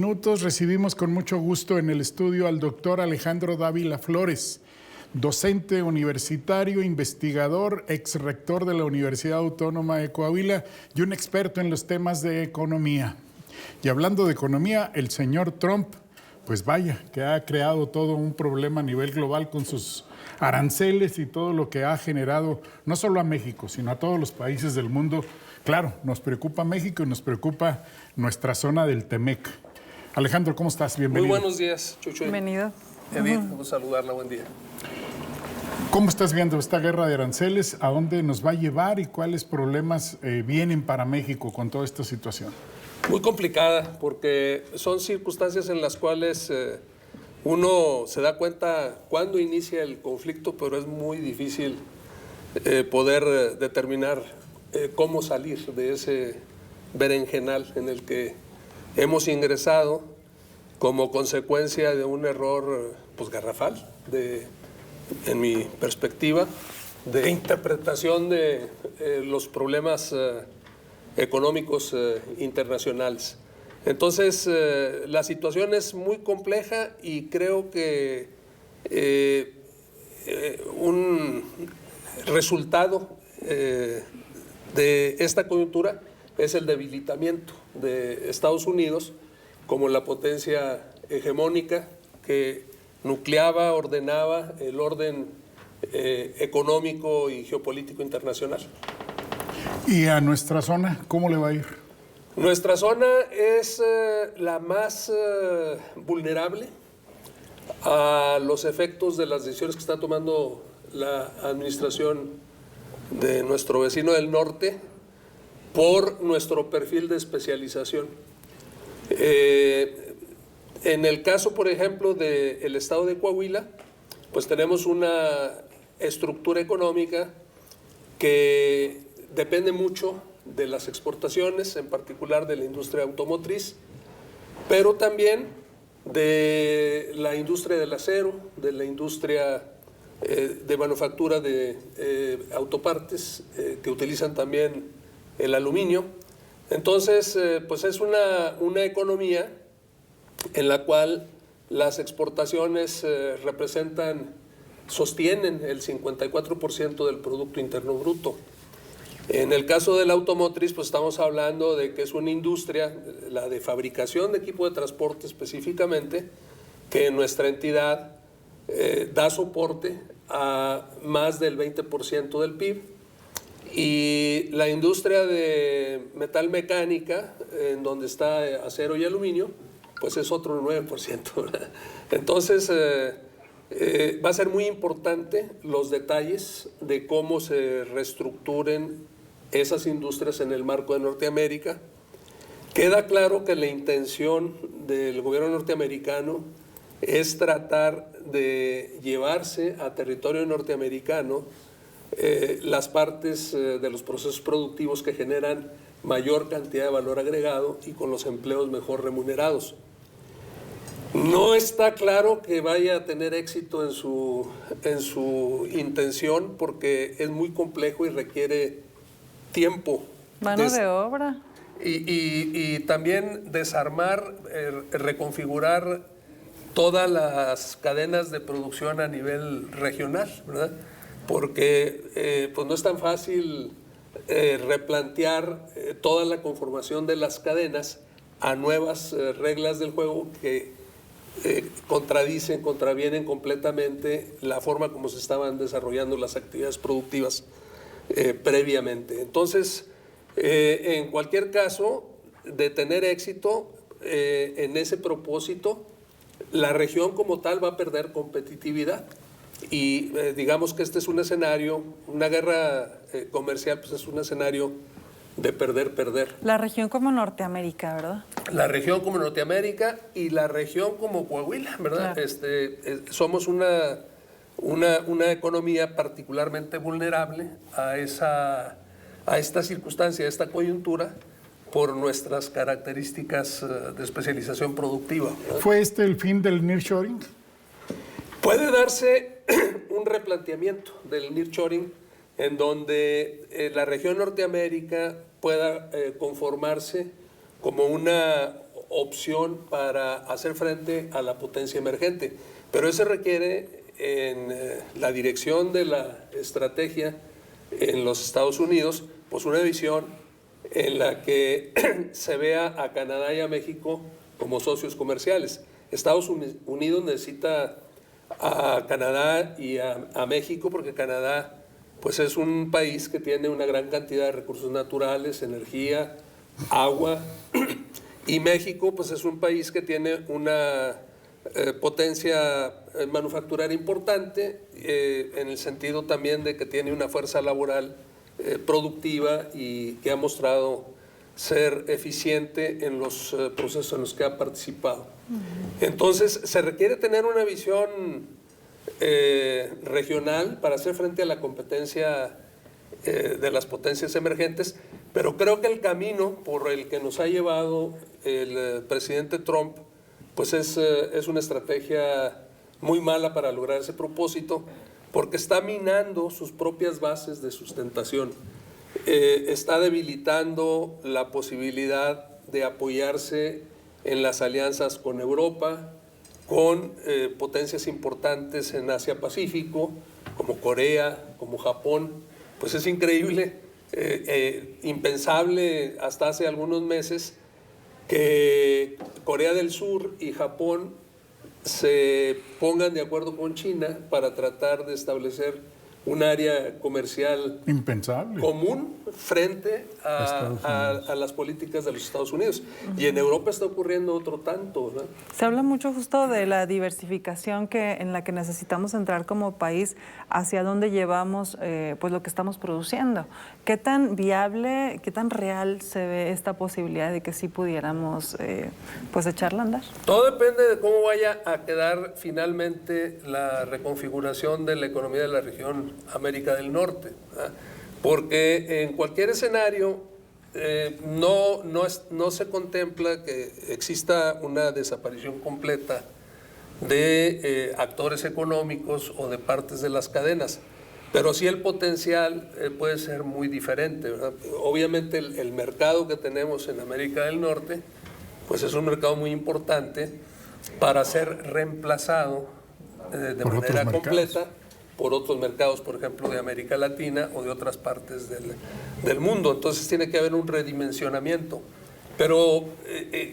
Minutos recibimos con mucho gusto en el estudio al doctor Alejandro Dávila Flores, docente universitario, investigador, ex rector de la Universidad Autónoma de Coahuila y un experto en los temas de economía. Y hablando de economía, el señor Trump, pues vaya, que ha creado todo un problema a nivel global con sus aranceles y todo lo que ha generado, no solo a México, sino a todos los países del mundo. Claro, nos preocupa México y nos preocupa nuestra zona del Temec. Alejandro, ¿cómo estás? Bienvenido. Muy buenos días, Chucho. Bienvenido. Edith, vamos a saludarla, buen día. ¿Cómo estás viendo esta guerra de aranceles? ¿A dónde nos va a llevar y cuáles problemas vienen para México con toda esta situación? Muy complicada, porque son circunstancias en las cuales uno se da cuenta cuándo inicia el conflicto, pero es muy difícil poder determinar cómo salir de ese berenjenal en el que hemos ingresado como consecuencia de un error pues garrafal, en mi perspectiva, de interpretación de los problemas económicos internacionales. Entonces, la situación es muy compleja y creo que un resultado de esta coyuntura es el debilitamiento de Estados Unidos como la potencia hegemónica que nucleaba, ordenaba el orden económico y geopolítico internacional. ¿Y a nuestra zona cómo le va a ir? Nuestra zona es la más vulnerable a los efectos de las decisiones que está tomando la administración de nuestro vecino del norte por nuestro perfil de especialización. En el caso, por ejemplo, del estado de Coahuila, pues tenemos una estructura económica que depende mucho de las exportaciones, en particular de la industria automotriz, pero también de la industria del acero, de la industria de manufactura de autopartes, que utilizan también el aluminio. Entonces, pues es una economía en la cual las exportaciones sostienen el 54% del Producto Interno Bruto. En el caso de la automotriz, pues estamos hablando de que es una industria, la de fabricación de equipo de transporte específicamente, que en nuestra entidad da soporte a más del 20% del PIB. Y la industria de metal mecánica, en donde está acero y aluminio, pues es otro 9%, ¿verdad? Entonces, va a ser muy importante los detalles de cómo se reestructuren esas industrias en el marco de Norteamérica. Queda claro que la intención del gobierno norteamericano es tratar de llevarse a territorio norteamericano las partes de los procesos productivos que generan mayor cantidad de valor agregado y con los empleos mejor remunerados. No está claro que vaya a tener éxito en su intención porque es muy complejo y requiere tiempo. Mano de obra. Y también desarmar, reconfigurar todas las cadenas de producción a nivel regional, ¿verdad? Porque pues no es tan fácil replantear toda la conformación de las cadenas a nuevas reglas del juego que contravienen completamente la forma como se estaban desarrollando las actividades productivas previamente. Entonces, en cualquier caso, de tener éxito en ese propósito, la región como tal va a perder competitividad. Y digamos que este es un escenario, una guerra comercial, pues es un escenario de perder. La región como Norteamérica, ¿verdad? La región como Norteamérica y la región como Coahuila, ¿verdad? Claro. Somos una economía particularmente vulnerable a esta circunstancia, a esta coyuntura, por nuestras características de especialización productiva, ¿verdad? ¿Fue este el fin del nearshoring? Puede darse un replanteamiento del nearshoring en donde la región Norteamérica pueda conformarse como una opción para hacer frente a la potencia emergente. Pero eso requiere en la dirección de la estrategia en los Estados Unidos, pues una visión en la que se vea a Canadá y a México como socios comerciales. Estados Unidos necesita a Canadá y a México porque Canadá pues es un país que tiene una gran cantidad de recursos naturales, energía, agua, y México pues es un país que tiene una potencia manufacturera importante, en el sentido también de que tiene una fuerza laboral productiva y que ha mostrado ser eficiente en los procesos en los que ha participado. Entonces, se requiere tener una visión regional para hacer frente a la competencia de las potencias emergentes, pero creo que el camino por el que nos ha llevado el presidente Trump pues es una estrategia muy mala para lograr ese propósito, porque está minando sus propias bases de sustentación, está debilitando la posibilidad de apoyarse en las alianzas con Europa, con potencias importantes en Asia-Pacífico, como Corea, como Japón. Pues es increíble, impensable hasta hace algunos meses, que Corea del Sur y Japón se pongan de acuerdo con China para tratar de establecer un área comercial impensable común frente a las políticas de los Estados Unidos. Y en Europa está ocurriendo otro tanto, ¿no? Se habla mucho justo de la diversificación en la que necesitamos entrar como país, hacia dónde llevamos pues lo que estamos produciendo. ¿Qué tan viable, qué tan real se ve esta posibilidad de que sí pudiéramos pues echarla a andar? Todo depende de cómo vaya a quedar finalmente la reconfiguración de la economía de la región América del Norte, ¿verdad? Porque en cualquier escenario no se contempla que exista una desaparición completa de actores económicos o de partes de las cadenas, pero sí el potencial puede ser muy diferente, ¿verdad? Obviamente el mercado que tenemos en América del Norte pues es un mercado muy importante para ser reemplazado de manera completa por otros mercados, por ejemplo, de América Latina o de otras partes del mundo. Entonces tiene que haber un redimensionamiento. Pero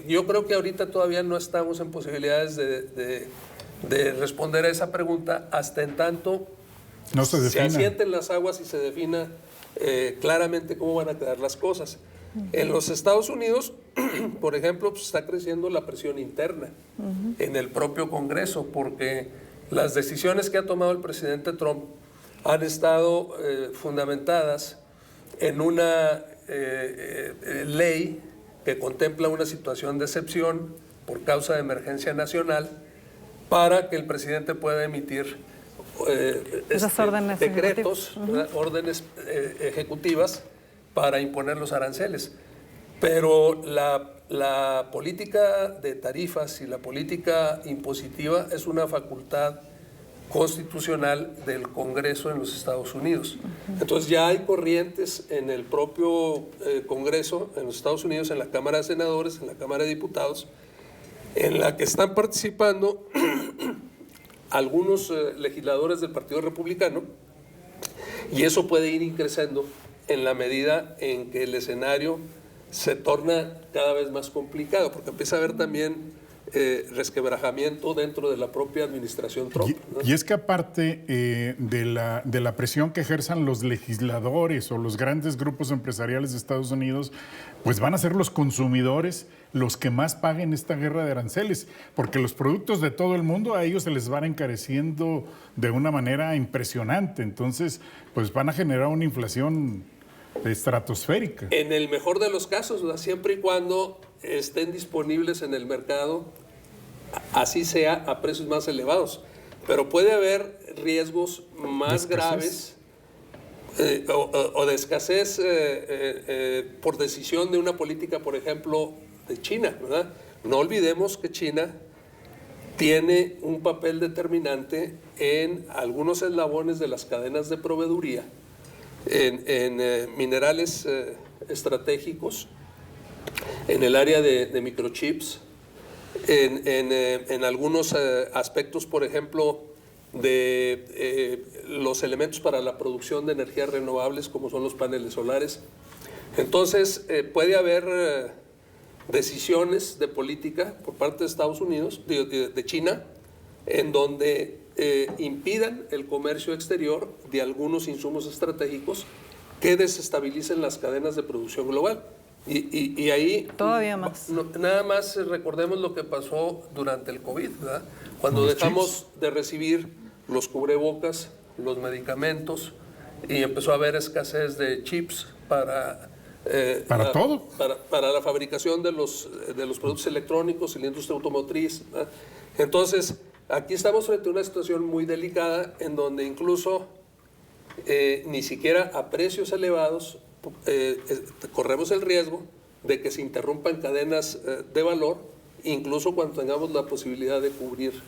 yo creo que ahorita todavía no estamos en posibilidades de responder a esa pregunta hasta en tanto no se asienten las aguas y se defina claramente cómo van a quedar las cosas. En los Estados Unidos, por ejemplo, pues está creciendo la presión interna en el propio Congreso, porque las decisiones que ha tomado el presidente Trump han estado fundamentadas en una ley que contempla una situación de excepción por causa de emergencia nacional para que el presidente pueda emitir órdenes decretos, órdenes ejecutivas para imponer los aranceles. Pero la política de tarifas y la política impositiva es una facultad constitucional del Congreso en los Estados Unidos. Entonces ya hay corrientes en el propio Congreso, en los Estados Unidos, en la Cámara de Senadores, en la Cámara de Diputados, en la que están participando algunos legisladores del Partido Republicano, y eso puede ir increciendo en la medida en que el escenario se torna cada vez más complicado, porque empieza a haber también resquebrajamiento dentro de la propia administración Trump, ¿no? Y es que aparte de la presión que ejerzan los legisladores o los grandes grupos empresariales de Estados Unidos, pues van a ser los consumidores los que más paguen esta guerra de aranceles, porque los productos de todo el mundo a ellos se les van encareciendo de una manera impresionante. Entonces, pues van a generar una inflación estratosférica. En el mejor de los casos, ¿verdad? Siempre y cuando estén disponibles en el mercado, así sea a precios más elevados. Pero puede haber riesgos más graves o de escasez por decisión de una política, por ejemplo, de China, ¿verdad? No olvidemos que China tiene un papel determinante en algunos eslabones de las cadenas de proveeduría, en minerales estratégicos, en el área de microchips, en algunos aspectos, por ejemplo, de los elementos para la producción de energías renovables, como son los paneles solares. Entonces, puede haber decisiones de política por parte de Estados Unidos, de China, en donde impidan el comercio exterior de algunos insumos estratégicos que desestabilicen las cadenas de producción global. Y ahí... Todavía más. Nada más recordemos lo que pasó durante el COVID, ¿verdad? Cuando dejamos de recibir los cubrebocas, los medicamentos, y empezó a haber escasez de chips para todo. Para la fabricación de los productos electrónicos y la industria automotriz, ¿verdad? Entonces, aquí estamos frente a una situación muy delicada en donde incluso ni siquiera a precios elevados corremos el riesgo de que se interrumpan cadenas de valor, incluso cuando tengamos la posibilidad de cubrir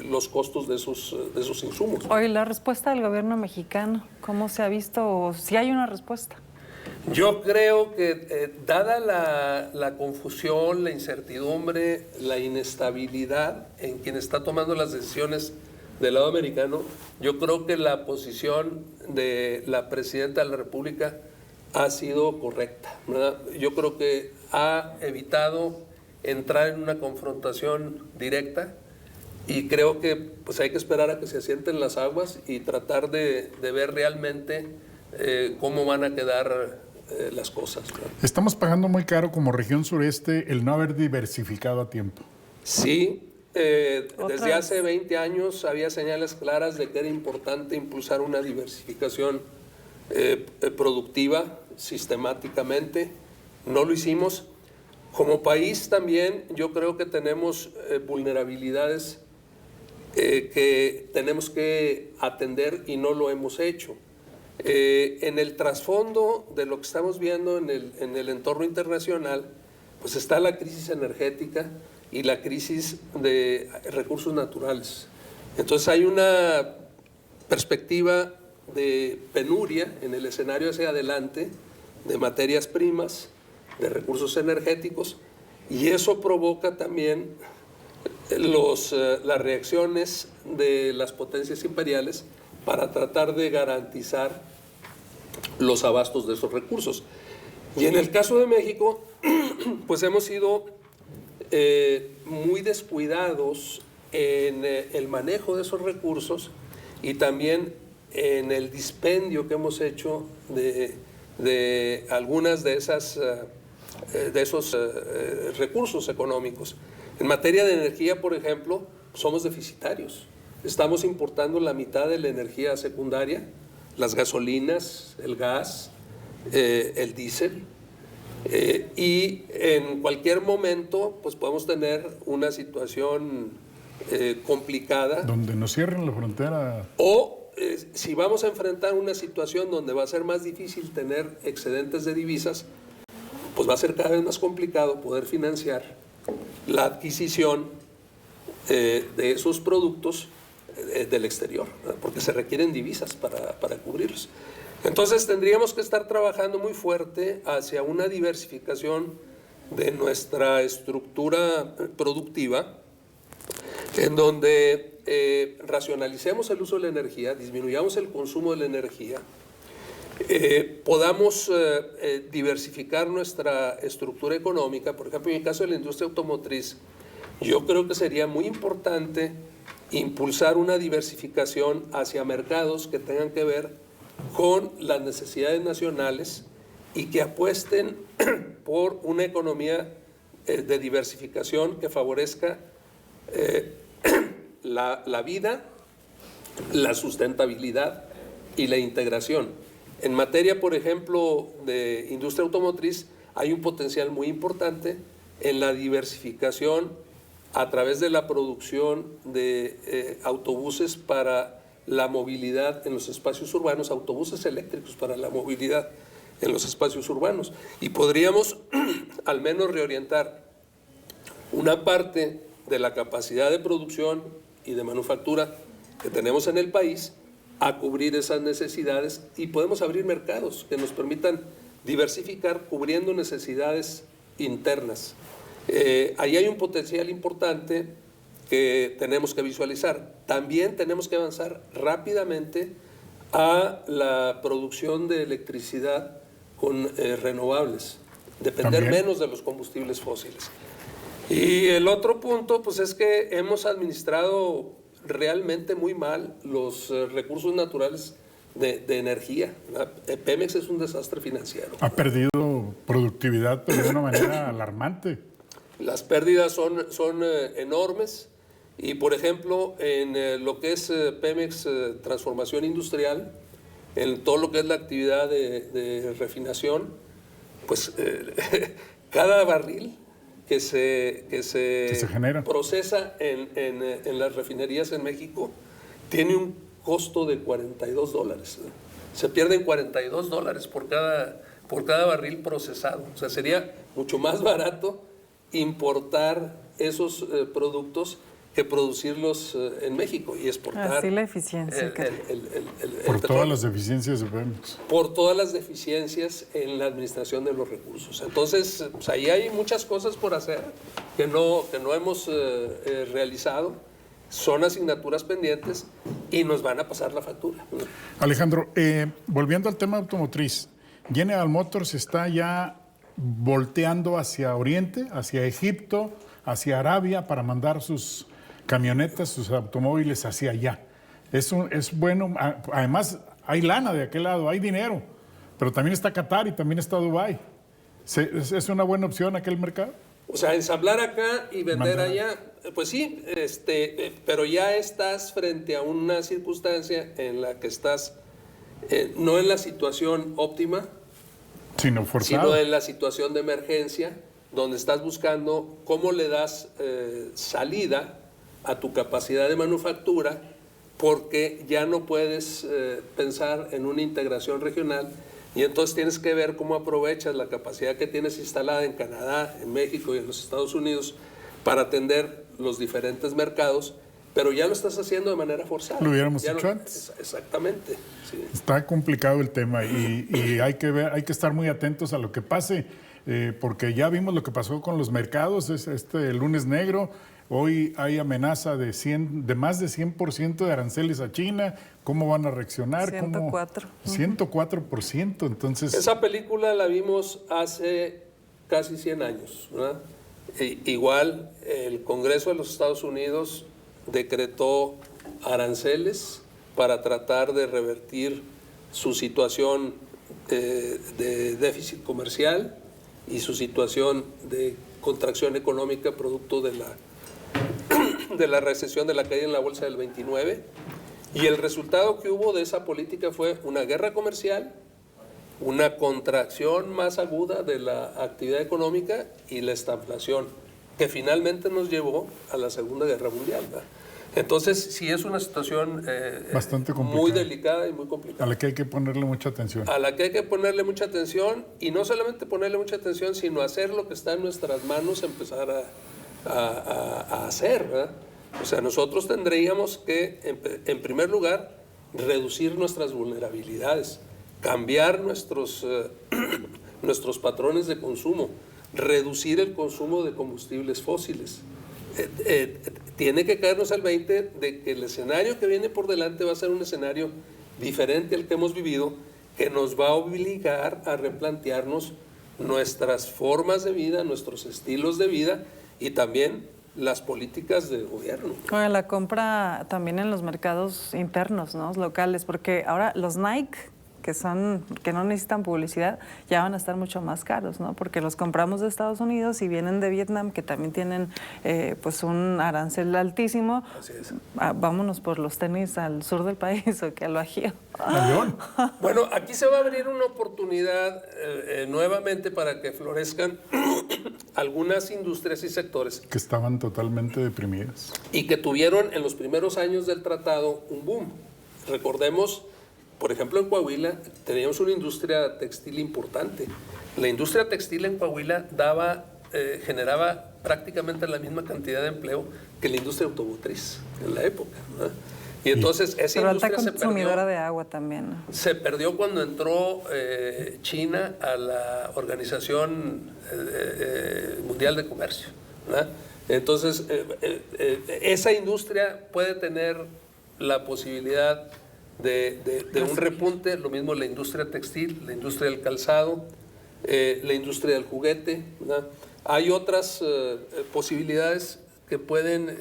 los costos de esos insumos. Oye, la respuesta del gobierno mexicano, ¿cómo se ha visto o si hay una respuesta? Yo creo que dada la confusión, la incertidumbre, la inestabilidad en quien está tomando las decisiones del lado americano, yo creo que la posición de la presidenta de la República ha sido correcta, ¿verdad? Yo creo que ha evitado entrar en una confrontación directa y creo que pues hay que esperar a que se asienten las aguas y tratar de ver realmente cómo van a quedar las cosas, ¿no? Estamos pagando muy caro como región sureste el no haber diversificado a tiempo. Sí, desde hace 20 años había señales claras de que era importante impulsar una diversificación productiva sistemáticamente. No lo hicimos. Como país también yo creo que tenemos vulnerabilidades que tenemos que atender y no lo hemos hecho. En el trasfondo de lo que estamos viendo en el entorno internacional, pues está la crisis energética y la crisis de recursos naturales. Entonces hay una perspectiva de penuria en el escenario hacia adelante de materias primas, de recursos energéticos, y eso provoca también las reacciones de las potencias imperiales para tratar de garantizar los abastos de esos recursos. Y en el caso de México, pues hemos sido muy descuidados en el manejo de esos recursos y también en el dispendio que hemos hecho de algunas de esos recursos económicos. En materia de energía, por ejemplo, somos deficitarios. Estamos importando la mitad de la energía secundaria, las gasolinas, el gas, el diésel, y en cualquier momento pues podemos tener una situación complicada. Donde nos cierren la frontera. O si vamos a enfrentar una situación donde va a ser más difícil tener excedentes de divisas, pues va a ser cada vez más complicado poder financiar la adquisición de esos productos del exterior, ¿no? Porque se requieren divisas para cubrirlos. Entonces tendríamos que estar trabajando muy fuerte hacia una diversificación de nuestra estructura productiva, en donde racionalicemos el uso de la energía, disminuyamos el consumo de la energía, podamos diversificar nuestra estructura económica. Por ejemplo, en el caso de la industria automotriz, yo creo que sería muy importante impulsar una diversificación hacia mercados que tengan que ver con las necesidades nacionales y que apuesten por una economía de diversificación que favorezca la vida, la sustentabilidad y la integración. En materia, por ejemplo, de industria automotriz, hay un potencial muy importante en la diversificación a través de la producción de autobuses para la movilidad en los espacios urbanos, autobuses eléctricos para la movilidad en los espacios urbanos. Y podríamos al menos reorientar una parte de la capacidad de producción y de manufactura que tenemos en el país a cubrir esas necesidades, y podemos abrir mercados que nos permitan diversificar cubriendo necesidades internas. Ahí hay un potencial importante que tenemos que visualizar. También tenemos que avanzar rápidamente a la producción de electricidad con renovables, depender menos de los combustibles fósiles. Y el otro punto, pues es que hemos administrado realmente muy mal los recursos naturales de energía. Pemex es un desastre financiero. Ha perdido productividad, pero de una manera alarmante. Las pérdidas son enormes y, por ejemplo, en lo que es Pemex Transformación Industrial, en todo lo que es la actividad de refinación, pues cada barril que se procesa en las refinerías en México tiene un costo de $42. Se pierden $42 por cada barril procesado. O sea, sería mucho más barato importar esos productos que producirlos en México y exportar. Así la eficiencia. Por todas las deficiencias de Pemex. Por todas las deficiencias en la administración de los recursos. Entonces, pues ahí hay muchas cosas por hacer que no hemos realizado. Son asignaturas pendientes y nos van a pasar la factura. Alejandro, volviendo al tema automotriz, General Motors está ya volteando hacia Oriente, hacia Egipto, hacia Arabia para mandar sus camionetas, sus automóviles hacia allá. Es bueno, además hay lana de aquel lado, hay dinero, pero también está Qatar y también está Dubái. ¿Es una buena opción aquel mercado? O sea, ensamblar acá y vender allá, pues sí, pero ya estás frente a una circunstancia en la que estás no en la situación óptima, sino forzado, sino en la situación de emergencia, donde estás buscando cómo le das salida a tu capacidad de manufactura, porque ya no puedes pensar en una integración regional y entonces tienes que ver cómo aprovechas la capacidad que tienes instalada en Canadá, en México y en los Estados Unidos para atender los diferentes mercados, pero ya lo estás haciendo de manera forzada. Lo hubiéramos hecho antes. Exactamente. Sí. Está complicado el tema y hay que estar muy atentos a lo que pase, porque ya vimos lo que pasó con los mercados, el lunes negro. Hoy hay amenaza de más de 100% de aranceles a China. ¿Cómo van a reaccionar? 104. 104%. Entonces, esa película la vimos hace casi 100 años, ¿verdad? Igual el Congreso de los Estados Unidos decretó aranceles para tratar de revertir su situación de déficit comercial y su situación de contracción económica producto de la recesión, de la caída en la bolsa del 29, y el resultado que hubo de esa política fue una guerra comercial, una contracción más aguda de la actividad económica y la estanflación, que finalmente nos llevó a la Segunda Guerra Mundial, ¿verdad? Entonces, sí es una situación bastante complicada, muy delicada y muy complicada. A la que hay que ponerle mucha atención. A la que hay que ponerle mucha atención, y no solamente ponerle mucha atención, sino hacer lo que está en nuestras manos, empezar a hacer, ¿verdad? O sea, nosotros tendríamos que, en primer lugar, reducir nuestras vulnerabilidades, cambiar nuestros patrones de consumo, reducir el consumo de combustibles fósiles. Tiene que caernos el 20 de que el escenario que viene por delante va a ser un escenario diferente al que hemos vivido, que nos va a obligar a replantearnos nuestras formas de vida, nuestros estilos de vida y también las políticas del gobierno. Bueno, la compra también en los mercados internos, ¿no? Locales, porque ahora los Nike, que no necesitan publicidad, ya van a estar mucho más caros, ¿no? Porque los compramos de Estados Unidos y vienen de Vietnam, que también tienen pues un arancel altísimo. Así es. Vámonos por los tenis al sur del país o que al Bajío. Bueno, aquí se va a abrir una oportunidad nuevamente para que florezcan algunas industrias y sectores que estaban totalmente deprimidas y que tuvieron en los primeros años del tratado un boom. Recordemos, por ejemplo, en Coahuila teníamos una industria textil importante. La industria textil en Coahuila generaba prácticamente la misma cantidad de empleo que la industria automotriz en la época, ¿no? Y entonces esa Pero alta industria consumidora de agua también, ¿no? se perdió cuando entró China a la Organización Mundial de Comercio, ¿verdad? Entonces, esa industria puede tener la posibilidad de un repunte, lo mismo la industria textil, la industria del calzado, la industria del juguete, ¿verdad? Hay otras posibilidades que pueden,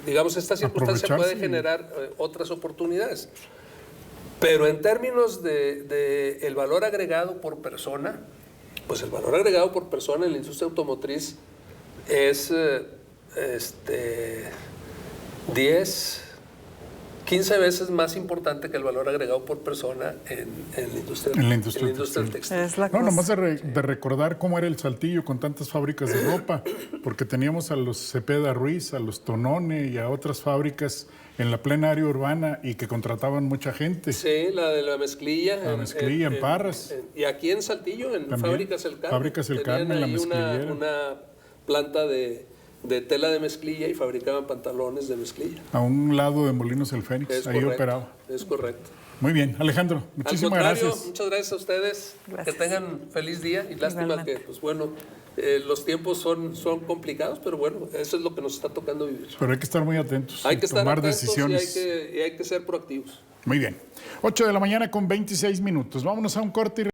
digamos, esta circunstancia puede generar otras oportunidades. Pero en términos de el valor agregado por persona, pues el valor agregado por persona en la industria automotriz es 10, 15 veces más importante que el valor agregado por persona en la industria, del textil. Es la No, cosa. nomás de recordar cómo era el Saltillo con tantas fábricas de ropa, porque teníamos a los Cepeda Ruiz, a los Tonone y a otras fábricas en la plena área urbana y que contrataban mucha gente. Sí, la de la mezclilla. La mezclilla en Parras. Y aquí en Saltillo, en También, Fábricas El Carmen. Fábricas El Carmen, Tenían la ahí mezclillera. una planta de tela de mezclilla y fabricaban pantalones de mezclilla. A un lado de Molinos El Fénix, Es ahí correcto, operaba. es correcto. Muy bien, Alejandro, Al muchísimas contrario, gracias. muchas gracias a ustedes. Gracias. Que tengan feliz día y lástima Igualmente. que, pues bueno, los tiempos son complicados, pero bueno, eso es lo que nos está tocando vivir. Pero hay que estar muy atentos, Hay que estar tomar atentos decisiones. y hay que ser proactivos. Muy bien. 8 de la mañana con 26 minutos. Vámonos a un corte y